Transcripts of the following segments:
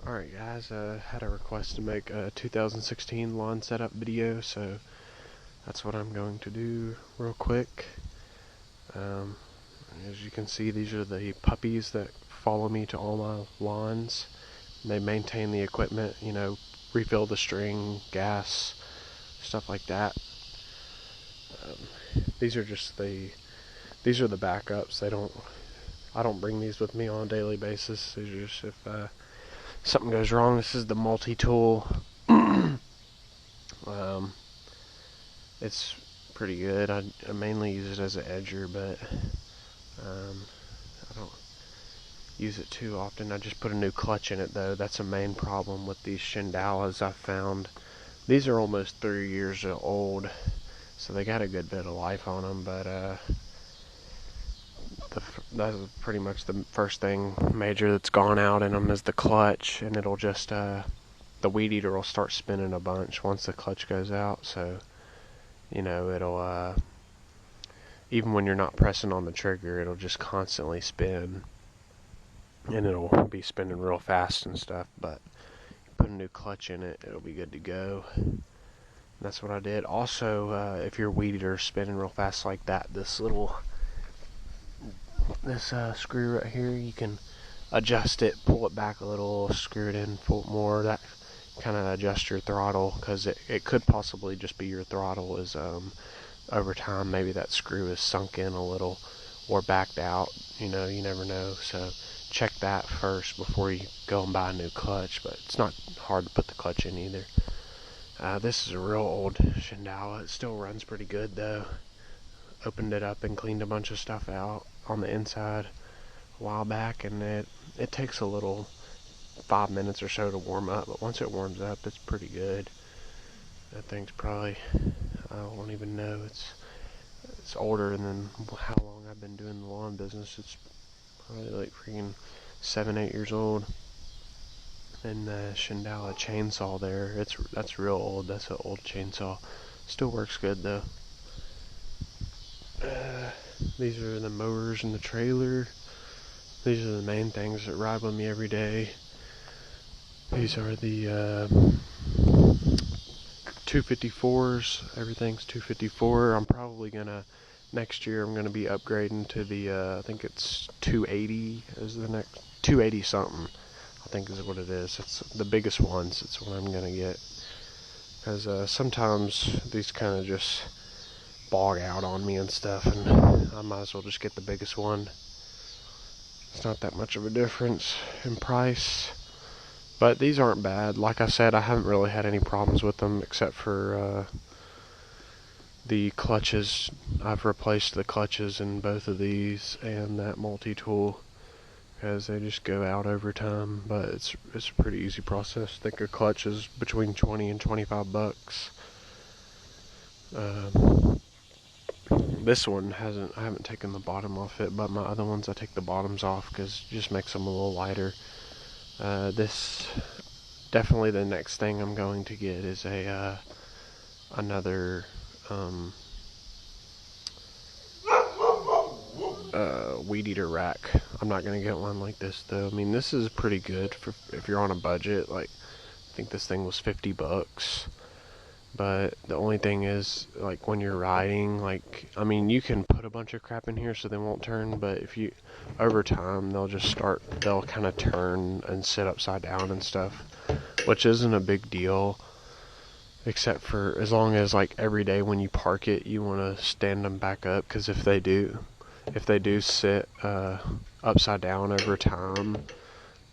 Alright guys, had a request to make a 2016 lawn setup video, so that's what I'm going to do real quick. As you can see, these are the puppies that follow me to all my lawns. They maintain the equipment, you know, refill the string, gas, stuff like that. These are the backups. I don't bring these with me on a daily basis. These are just if something goes wrong. This is the multi-tool. It's pretty good. I mainly use it as an edger, but I don't use it too often. I just put a new clutch in it though. That's a main problem with these Shindalas I've found. These are almost 3 years old, so they got a good bit of life on them, but that's pretty much the first thing major that's gone out in them is the clutch, and it'll just the Weedeater will start spinning a bunch once the clutch goes out. So you know, it'll even when you're not pressing on the trigger, it'll just constantly spin, and it'll be spinning real fast and stuff. But you put a new clutch in it, it'll be good to go. And that's what I did. Also, if your Weedeater's spinning real fast like that, this screw right here, you can adjust it, pull it back a little, screw it in, pull it more. That kind of adjust your throttle, because it could possibly just be your throttle is over time maybe that screw is sunk in a little or backed out. You know, you never know. So check that first before you go and buy a new clutch. But it's not hard to put the clutch in either. This is a real old Shindala. It still runs pretty good though. Opened it up and cleaned a bunch of stuff out on the inside a while back, and it takes a little 5 minutes or so to warm up, but once it warms up, it's pretty good. That thing's probably, I don't even know, it's older than how long I've been doing the lawn business. It's probably like freaking 7-8 years old. And the Shindala chainsaw there, that's real old. That's an old chainsaw. Still works good though. These are the mowers in the trailer. These are the main things that ride with me every day. These are the 254s. Everything's 254. I'm probably gonna, next year I'm gonna be upgrading to the I think it's 280 is the next, 280 something I think is what it is. It's the biggest ones. It's what I'm gonna get, because sometimes these kind of just bog out on me and stuff, and I might as well just get the biggest one. It's not that much of a difference in price. But these aren't bad. Like I said, I haven't really had any problems with them except for the clutches. I've replaced the clutches in both of these and that multi-tool because they just go out over time. But it's a pretty easy process. I think a clutch is between 20 and 25 bucks. This one I haven't taken the bottom off it, but my other ones I take the bottoms off because it just makes them a little lighter. This definitely the next thing I'm going to get is a another Weedeater Rack. I'm not gonna get one like this though. I mean, this is pretty good for if you're on a budget. Like, I think this thing was 50 bucks. But the only thing is, like, when you're riding, like, I mean, you can put a bunch of crap in here so they won't turn, but if you, over time, they'll kind of turn and sit upside down and stuff, which isn't a big deal, except for as long as, like, every day when you park it, you want to stand them back up, because if they do sit upside down over time,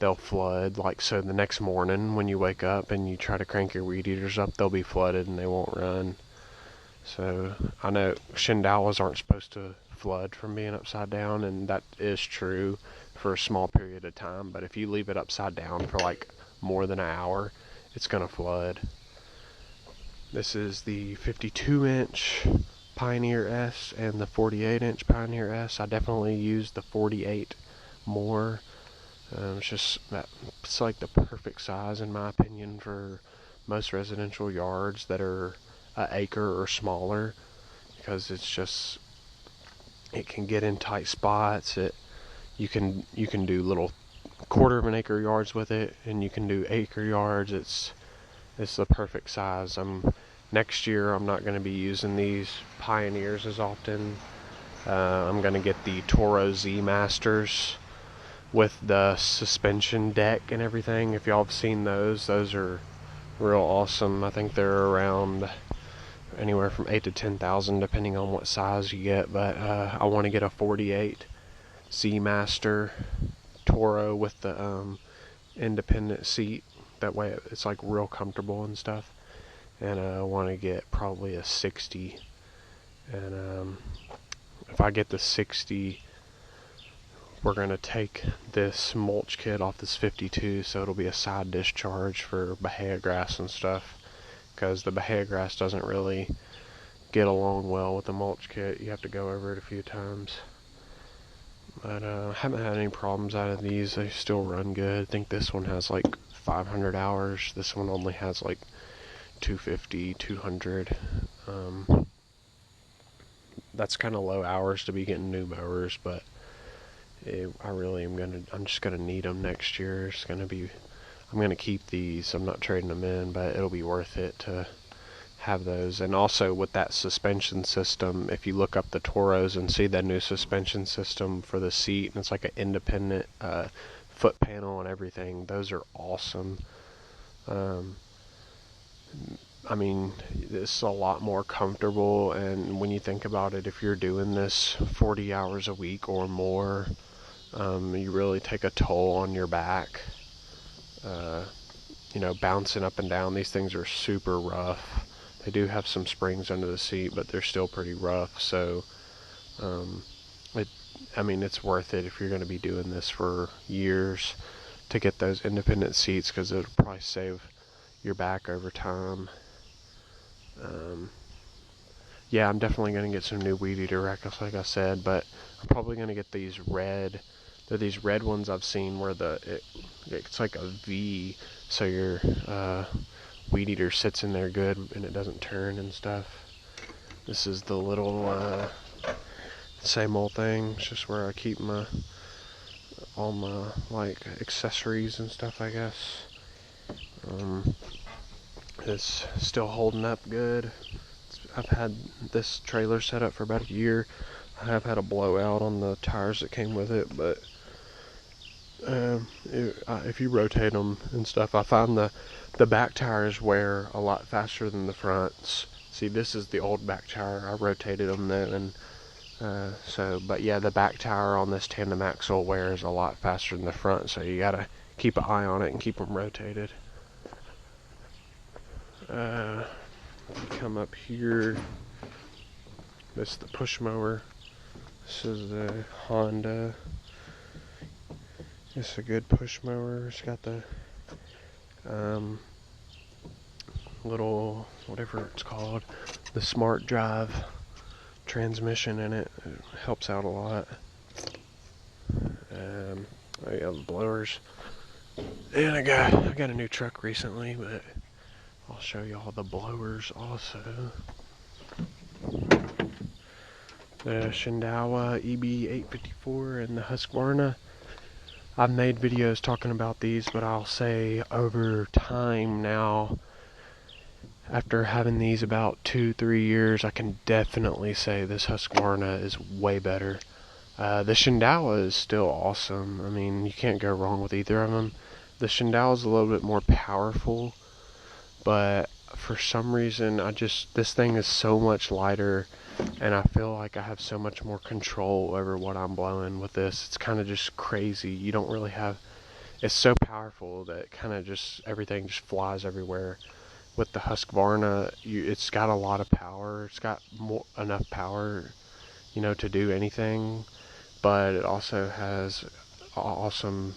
they'll flood. Like, so the next morning when you wake up and you try to crank your Weedeaters up, they'll be flooded and they won't run. So I know Shindalas aren't supposed to flood from being upside down, and that is true for a small period of time, but if you leave it upside down for like more than an hour, it's gonna flood. This is the 52-inch Pioneer S and the 48-inch Pioneer S. I definitely use the 48 more. It's like the perfect size in my opinion for most residential yards that are an acre or smaller, because it can get in tight spots. You can do little quarter of an acre yards with it, and you can do acre yards. It's the perfect size. Next year I'm not going to be using these Pioneers as often. I'm going to get the Toro Z Masters with the suspension deck and everything. If y'all have seen those are real awesome. I think they're around anywhere from 8 to 10,000 depending on what size you get, but I want to get a 48 Z Master Toro with the independent seat. That way it's like real comfortable and stuff. And I want to get probably a 60. And if I get the 60, we're going to take this mulch kit off this 52, so it'll be a side discharge for Bahia grass and stuff, because the Bahia grass doesn't really get along well with the mulch kit. You have to go over it a few times. But I haven't had any problems out of these. They still run good. I think this one has like 500 hours. This one only has like 250, 200. That's kind of low hours to be getting new mowers, but I'm just gonna need them next year. I'm gonna keep these. I'm not trading them in, but it'll be worth it to have those. And also with that suspension system, if you look up the Toros and see that new suspension system for the seat, and it's like an independent foot panel and everything, those are awesome. I mean, it's a lot more comfortable, and when you think about it, if you're doing this 40 hours a week or more, you really take a toll on your back. Bouncing up and down, these things are super rough. They do have some springs under the seat, but they're still pretty rough, so it's worth it if you're going to be doing this for years to get those independent seats, because it'll probably save your back over time. I'm definitely going to get some new Weedeater Racks, like I said, but I'm probably going to get these red. They're these red ones I've seen where it's like a V, so your weed eater sits in there good and it doesn't turn and stuff. This is the little same old thing. It's just where I keep all my like accessories and stuff, I guess. It's still holding up good. I've had this trailer set up for about a year. I have had a blowout on the tires that came with it, but if you rotate them and stuff, I find the back tires wear a lot faster than the fronts. See, this is the old back tire. I rotated them then, but yeah, the back tire on this tandem axle wears a lot faster than the front, so you gotta keep an eye on it and keep them rotated. Come up here. This is the push mower. This is the Honda. It's a good push mower. It's got the little, whatever it's called, the smart drive transmission in it. It helps out a lot. The blowers. And I got a new truck recently, but I'll show you all the blowers also. The Shindawa EB854 and the Husqvarna. I've made videos talking about these, but I'll say over time now, after having these about 2-3 years, I can definitely say this Husqvarna is way better. The Shindawa is still awesome. I mean, you can't go wrong with either of them. The Shindawa is a little bit more powerful, but for some reason, this thing is so much lighter, and I feel like I have so much more control over what I'm blowing with this. It's kind of just crazy. You don't really have, it's so powerful that kind of just, everything just flies everywhere. With the Husqvarna, it's got a lot of power. It's got enough power, to do anything, but it also has awesome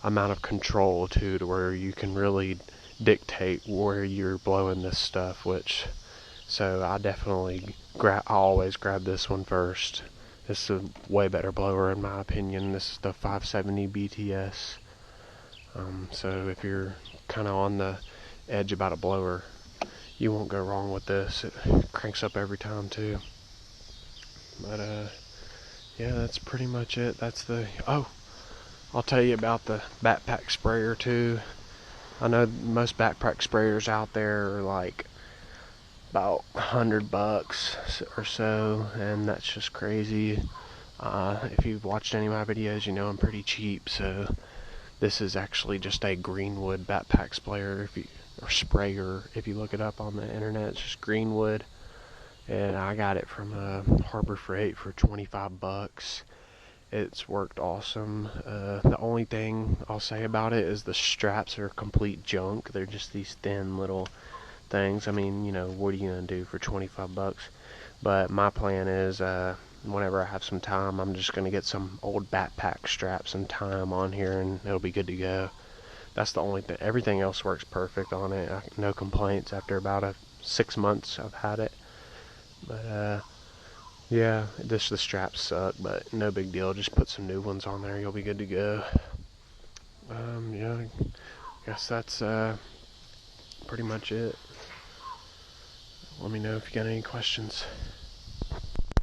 amount of control too, to where you can really dictate where you're blowing this stuff, so I definitely I always grab this one first. This is a way better blower in my opinion. This is the 570 BTS. So if you're kind of on the edge about a blower, you won't go wrong with this. It cranks up every time too. But yeah, that's pretty much it. That's I'll tell you about the backpack sprayer too. I know most backpack sprayers out there are like about $100 or so, and that's just crazy. If you've watched any of my videos, you know I'm pretty cheap, so this is actually just a Greenwood backpack sprayer, or sprayer. If you look it up on the internet, it's just Greenwood, and I got it from Harbor Freight for $25. It's worked awesome. The only thing I'll say about it is the straps are complete junk. They're just these thin little things. I mean, you know, what are you gonna do for $25? But my plan is, whenever I have some time, I'm just gonna get some old backpack straps and tie them on here, and it'll be good to go. That's the only thing. Everything else works perfect on it. No complaints after about 6 months I've had it. But yeah, the straps suck, but no big deal. Just put some new ones on there. You'll be good to go. Yeah, I guess that's pretty much it. Let me know if you got any questions.